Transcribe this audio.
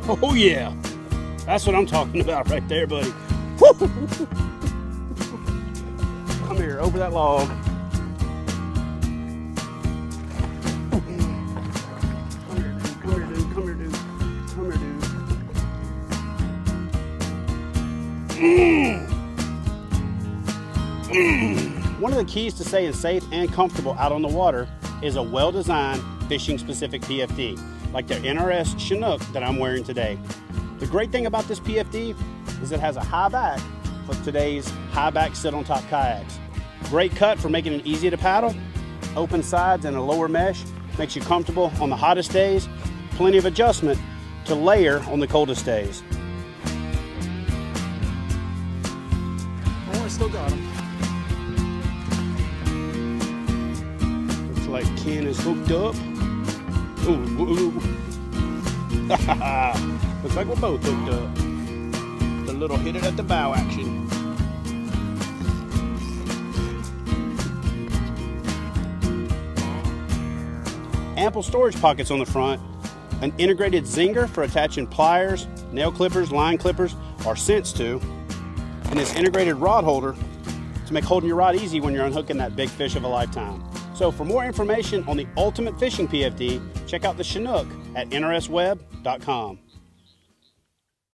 Oh yeah, that's what I'm talking about right there, buddy. Woo! Come here, over that log. Come here, dude. Come here, dude. Come here, dude. One of the keys to staying safe and comfortable out on the water is a well-designed fishing-specific PFD, like the NRS Chinook that I'm wearing today. The great thing about this PFD is it has a high back for today's high back sit-on-top kayaks. Great cut for making it easy to paddle. Open sides and a lower mesh makes you comfortable on the hottest days. Plenty of adjustment to layer on the coldest days. Oh, I still got him. Looks like Ken is hooked up. Ooh. Looks like we're both hooked up. The little hit it at the bow action. Ample storage pockets on the front, an integrated zinger for attaching pliers, nail clippers, line clippers, or scents to, and this integrated rod holder to make holding your rod easy when you're unhooking that big fish of a lifetime. So for more information on the ultimate fishing PFD, check out the Chinook at nrsweb.com.